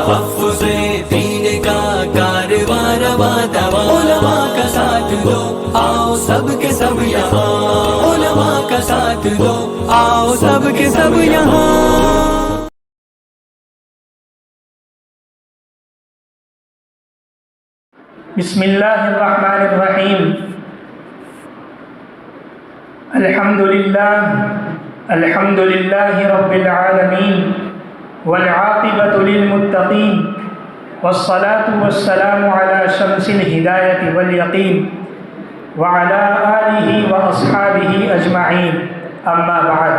تحفظ دین کا کارواں رواں دواں، علماء کا ساتھ دو آؤ سب کے سب یہاں، علماء کا ساتھ دو آؤ سب کے سب یہاں۔ بسم اللہ الرحمن الرحیم، الحمد للہ رب العالمین، والعاقبۃ للمتقین، والصلاة والسلام علی شمس الہدایۃ والیقین، وعلی آلہ واصحابہ اجمعین، اما بعد،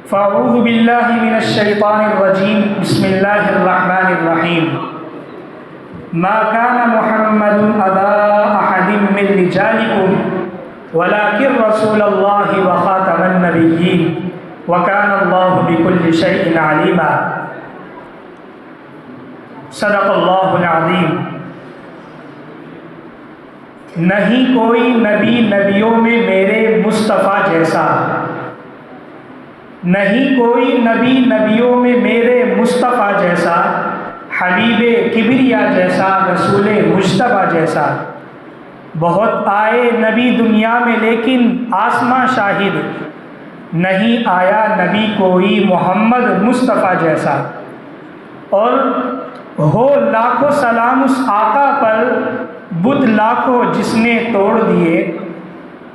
فاعوذ باللہ من الشیطان الرجیم، بسم اللہ الرحمن الرحیم۔ ما كان محمد أبا أحد من رجالكم ولكن رسول الله وخاتم النبيين وكان الله بكل شيء عليما۔ صدق اللہ العظیم۔ نہیں کوئی نبی نبیوں میں میرے مصطفیٰ جیسا، نہیں کوئی نبی نبیوں میں میرے مصطفیٰ جیسا، حبیب کبریا جیسا، رسول مجتبیٰ جیسا۔ بہت آئے نبی دنیا میں لیکن آسماں شاہد، نہیں آیا نبی کوئی محمد مصطفیٰ جیسا۔ اور ہو لاکھوں سلام اس آقا پر، بت لاکھوں جس نے توڑ دیے،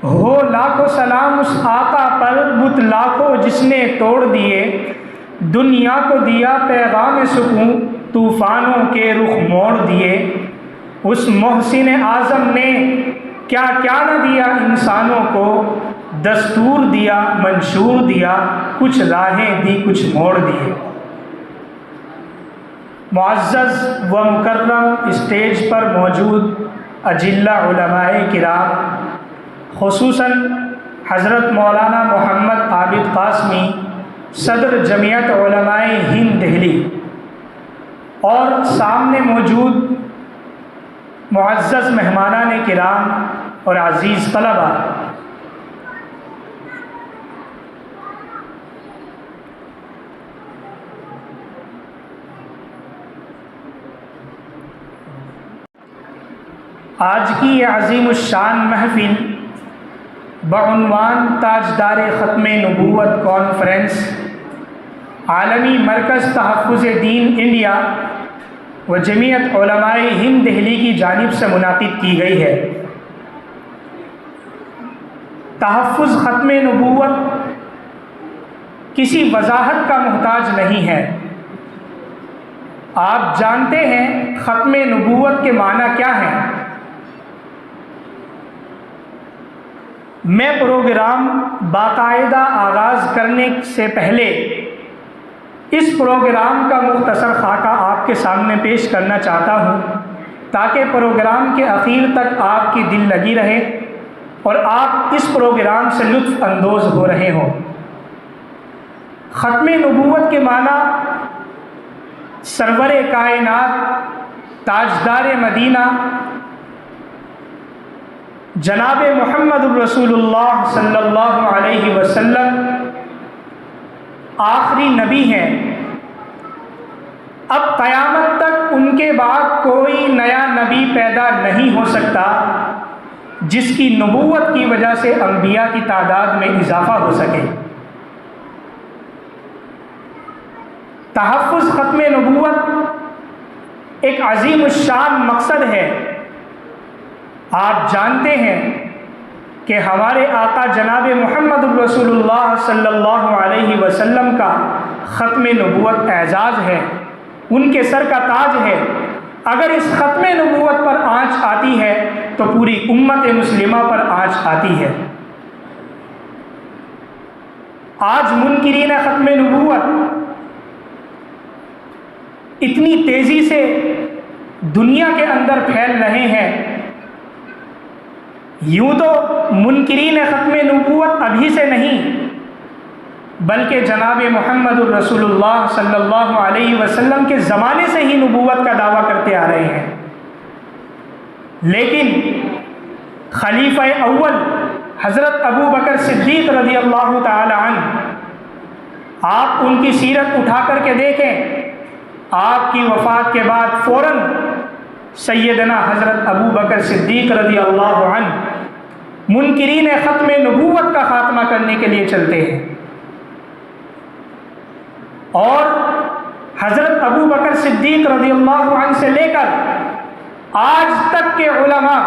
ہو لاکھوں سلام اس آقا پر، بت لاکھوں جس نے توڑ دیے۔ دنیا کو دیا پیغام سکون، طوفانوں کے رخ موڑ دیے۔ اس محسن اعظم نے کیا کیا نہ دیا انسانوں کو، دستور دیا منشور دیا، کچھ راہیں دی کچھ موڑ دیے۔ معزز و مکرم اسٹیج پر موجود اجلہ علماء کرام، خصوصاً حضرت مولانا محمد عابد قاسمی صدر جمعیت علماء ہند دہلی، اور سامنے موجود معزز مہمانان کرام اور عزیز طلبہ، آج کی یہ عظیم الشان محفل بعنوان تاجدار ختم نبوت کانفرنس، عالمی مرکز تحفظ دین انڈیا و جمعیت علماء ہند دہلی کی جانب سے منعقد کی گئی ہے۔ تحفظ ختم نبوت کسی وضاحت کا محتاج نہیں ہے۔ آپ جانتے ہیں ختم نبوت کے معنی کیا ہیں۔ میں پروگرام باقاعدہ آغاز کرنے سے پہلے اس پروگرام کا مختصر خاکہ آپ کے سامنے پیش کرنا چاہتا ہوں، تاکہ پروگرام کے اخیر تک آپ کی دل لگی رہے اور آپ اس پروگرام سے لطف اندوز ہو رہے ہوں۔ ختم نبوت کے معنی سرور کائنات، تاجدار مدینہ، جناب محمد الرسول اللہ صلی اللہ علیہ وسلم آخری نبی ہیں۔ اب قیامت تک ان کے بعد کوئی نیا نبی پیدا نہیں ہو سکتا جس کی نبوت کی وجہ سے انبیاء کی تعداد میں اضافہ ہو سکے۔ تحفظ ختم نبوت ایک عظیم الشان مقصد ہے۔ آپ جانتے ہیں کہ ہمارے آقا جناب محمد الرسول اللہ صلی اللہ علیہ وسلم کا ختم نبوت اعزاز ہے، ان کے سر کا تاج ہے۔ اگر اس ختم نبوت پر آنچ آتی ہے تو پوری امت مسلمہ پر آنچ آتی ہے۔ آج منکرین ختم نبوت اتنی تیزی سے دنیا کے اندر پھیل رہے ہیں، یوں تو منکرین ختم نبوت ابھی سے نہیں بلکہ جناب محمد الرسول اللہ صلی اللہ علیہ وسلم کے زمانے سے ہی نبوت کا دعویٰ کرتے آ رہے ہیں، لیکن خلیفہ اول حضرت ابو بکر صدیق رضی اللہ تعالی عنہ، آپ ان کی سیرت اٹھا کر کے دیکھیں آپ کی وفات کے بعد فوراً سیدنا حضرت ابو بکر صدیق رضی اللہ عنہ منکرین ختم نبوت کا خاتمہ کرنے کے لیے چلتے ہیں، اور حضرت ابو بکر صدیق رضی اللہ عنہ سے لے کر آج تک کے علماء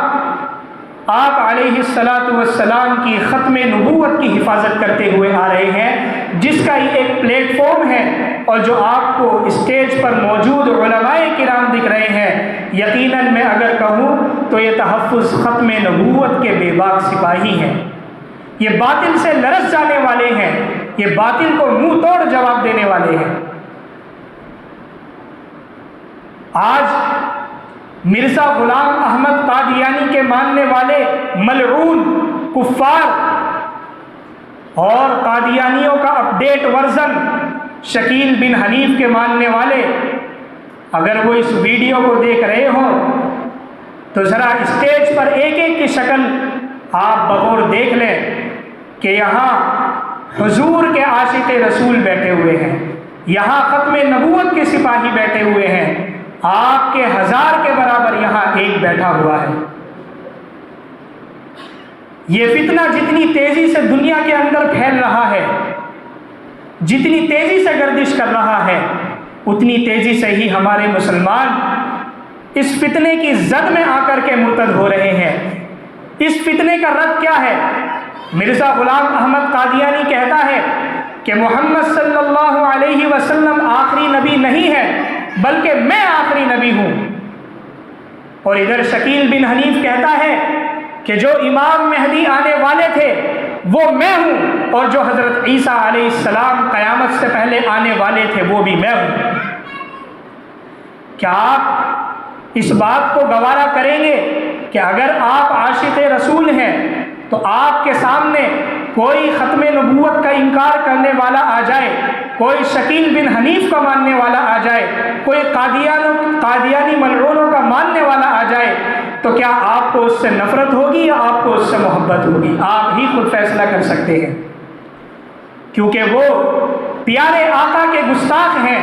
آپ علیہ السلام کی ختم نبوت کی حفاظت کرتے ہوئے آ رہے ہیں، جس کا یہ ایک پلیٹ فارم ہے، اور جو آپ کو اسٹیج پر موجود علماء کرام دکھ رہے ہیں، یقیناً میں اگر کہوں تو یہ تحفظ ختم نبوت کے بے باک سپاہی ہیں، یہ باطل سے لرز جانے والے ہیں، یہ باطل کو منہ توڑ جواب دینے والے ہیں۔ آج مرزا غلام احمد قادیانی کے ماننے والے ملعون کفار اور قادیانیوں کا اپڈیٹ ورژن شکیل بن حنیف کے ماننے والے اگر وہ اس ویڈیو کو دیکھ رہے ہوں تو ذرا اسٹیج پر ایک ایک کی شکل آپ بغور دیکھ لیں کہ یہاں حضور کے عاشق رسول بیٹھے ہوئے ہیں، یہاں ختم نبوت کے سپاہی بیٹھے ہوئے ہیں، آپ کے 1000 کے برابر یہاں ایک بیٹھا ہوا ہے۔ یہ فتنہ جتنی تیزی سے دنیا کے اندر پھیل رہا ہے، جتنی تیزی سے گردش کر رہا ہے، اتنی تیزی سے ہی ہمارے مسلمان اس فتنے کی زد میں آ کر کے مرتد ہو رہے ہیں۔ اس فتنے کا رد کیا ہے؟ مرزا غلام احمد قادیانی کہتا ہے کہ محمد صلی اللہ علیہ وسلم آخری نبی نہیں ہے بلکہ میں آخری نبی ہوں، اور ادھر شکیل بن حنیف کہتا ہے کہ جو امام مہدی آنے والے تھے وہ میں ہوں، اور جو حضرت عیسیٰ علیہ السلام قیامت سے پہلے آنے والے تھے وہ بھی میں ہوں۔ کیا آپ اس بات کو گوارا کریں گے کہ اگر آپ عاشق رسول ہیں تو آپ کے سامنے کوئی ختم نبوت کا انکار کرنے والا آ جائے، کوئی شکیل بن حنیف کا ماننے والا آ جائے، کوئی قادیانی ملعونوں کا ماننے والا آ جائے، تو کیا آپ کو اس سے نفرت ہوگی یا آپ کو اس سے محبت ہوگی؟ آپ ہی خود فیصلہ کر سکتے ہیں، کیونکہ وہ پیارے آقا کے گستاخ ہیں،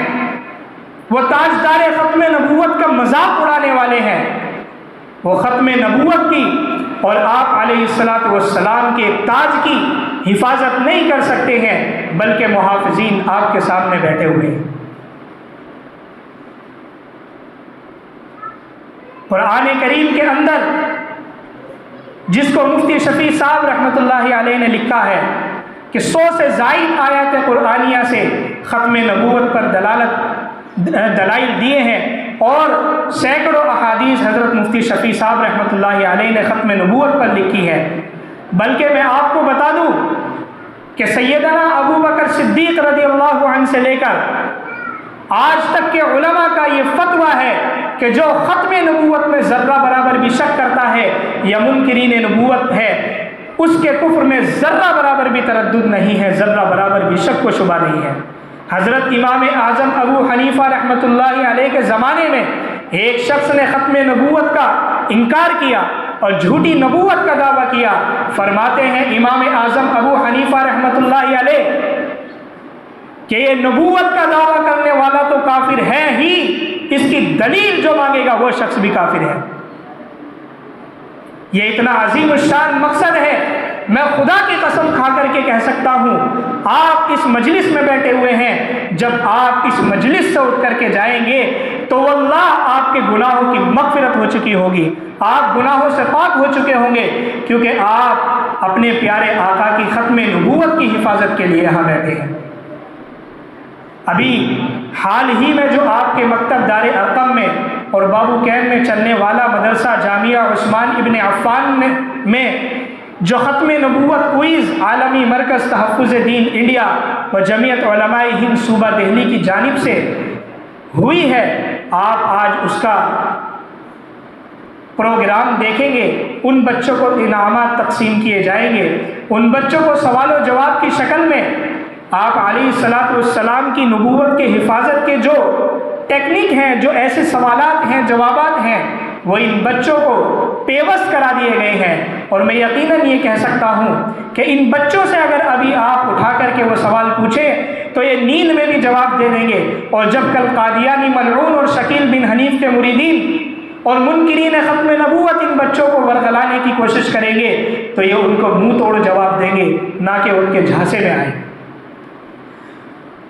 وہ تاجدار ختم نبوت کا مذاق اڑانے والے ہیں، وہ ختم نبوت کی اور آپ علیہ السلام کے تاج کی حفاظت نہیں کر سکتے ہیں، بلکہ محافظین آپ کے سامنے بیٹھے ہوئے ہیں۔ قرآن کریم کے اندر جس کو مفتی شفیع صاحب رحمۃ اللہ علیہ نے لکھا ہے کہ 100 سے زائد آیات قرآنیہ سے ختم نبوت پر دلائل دیے ہیں، اور سینکڑوں احادیث حضرت مفتی شفیع صاحب رحمۃ اللہ علیہ نے ختم نبوت پر لکھی ہے۔ بلکہ میں آپ کو بتا دوں کہ سیدنا ابو بکر صدیق رضی اللہ عنہ سے لے کر آج تک کے علماء کا یہ فتویٰ ہے کہ جو ختم نبوت میں ذرہ برابر بھی شک کرتا ہے یا منکرین نبوت ہے، اس کے کفر میں ذرہ برابر بھی تردد نہیں ہے، ذرہ برابر بھی شک و شبہ نہیں ہے۔ حضرت امام اعظم ابو حنیفہ رحمۃ اللہ علیہ کے زمانے میں ایک شخص نے ختم نبوت کا انکار کیا اور جھوٹی نبوت کا دعویٰ کیا۔ فرماتے ہیں امام اعظم ابو حنیفہ رحمۃ اللہ علیہ کہ یہ نبوت کا دعویٰ کرنے والا تو کافر ہے ہی، اس کی دلیل جو مانگے گا وہ شخص بھی کافر ہے۔ یہ اتنا عظیم الشان مقصد ہے، میں خدا کی قسم کھا کر کے کہہ سکتا ہوں، آپ اس مجلس میں بیٹھے ہوئے ہیں، جب آپ اس مجلس سے اٹھ کر کے جائیں گے تو واللہ آپ کے گناہوں کی مغفرت ہو چکی ہوگی، آپ گناہوں سے پاک ہو چکے ہوں گے، کیونکہ آپ اپنے پیارے آقا کی ختم نبوت کی حفاظت کے لیے یہاں بیٹھے ہیں۔ ابھی حال ہی میں جو آپ کے مکتب دار ارقم میں اور بابو کین میں چلنے والا مدرسہ جامعہ عثمان ابن عفان میں جو ختم نبوت کوئز عالمی مرکز تحفظ دین انڈیا و جمعیت علماء ہند صوبہ دہلی کی جانب سے ہوئی ہے، آپ آج اس کا پروگرام دیکھیں گے۔ ان بچوں کو انعامات تقسیم کیے جائیں گے، ان بچوں کو سوال و جواب کی شکل میں آپ علیہ السلام کی نبوت کے حفاظت کے جو ٹیکنیک ہیں، جو ایسے سوالات ہیں، جوابات ہیں، وہ ان بچوں کو پیوست کرا دیے گئے ہیں، اور میں یقیناً یہ کہہ سکتا ہوں کہ ان بچوں سے اگر ابھی آپ اٹھا کر کے وہ سوال پوچھیں تو یہ نیند میں بھی جواب دے دیں گے، اور جب کل قادیانی ملعون اور شکیل بن حنیف کے مریدین اور منکرین ختم نبوت ان بچوں کو ورغلانے کی کوشش کریں گے تو یہ ان کو منہ توڑ جواب دیں گے، نہ کہ ان کے جھانسے میں آئیں۔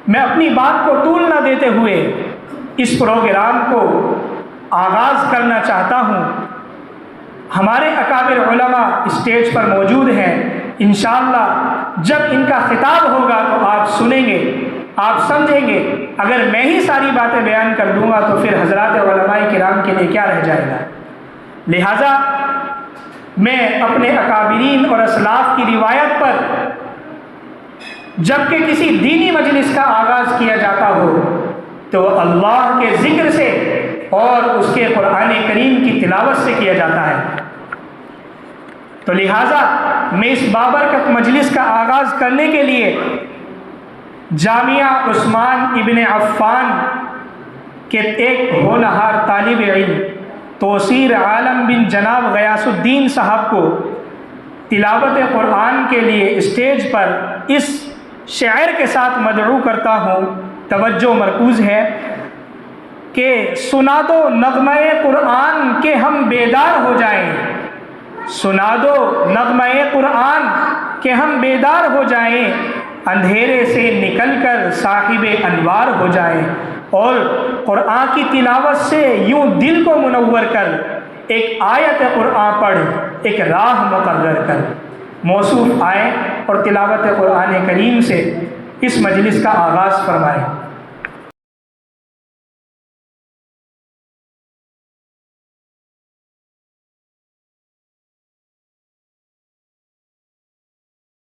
میں اپنی بات کو طول نہ دیتے ہوئے اس پروگرام کو آغاز کرنا چاہتا ہوں۔ ہمارے اکابر علماء اسٹیج پر موجود ہیں، انشاءاللہ جب ان کا خطاب ہوگا تو آپ سنیں گے، آپ سمجھیں گے۔ اگر میں ہی ساری باتیں بیان کر دوں گا تو پھر حضرات علماء کرام کے لیے کیا رہ جائے گا۔ لہٰذا میں اپنے اکابرین اور اسلاف کی روایت پر جب کہ کسی دینی مجلس کا آغاز کیا جاتا ہو تو اللہ کے ذکر سے اور اس کے قرآن کریم کی تلاوت سے کیا جاتا ہے۔ تو لہٰذا میں اس بابرکت مجلس کا آغاز کرنے کے لیے جامعہ عثمان ابن عفان کے ایک ہونہار طالب علم توسیر عالم بن جناب غیاث الدین صاحب کو تلاوت قرآن کے لیے اسٹیج پر اس شعر کے ساتھ مدعو کرتا ہوں۔ توجہ مرکوز ہے کہ سنا دو نغمہ قرآن کہ ہم بیدار ہو جائیں، سنا دو نغمہ قرآن کہ ہم بیدار ہو جائیں، اندھیرے سے نکل کر صاحب انوار ہو جائیں، اور قرآن کی تلاوت سے یوں دل کو منور کر ایک آیت قرآن پڑھ ایک راہ مقرر کر۔ موصوف آئیں اور تلاوت قرآن کریم سے اس مجلس کا آغاز فرمائیں۔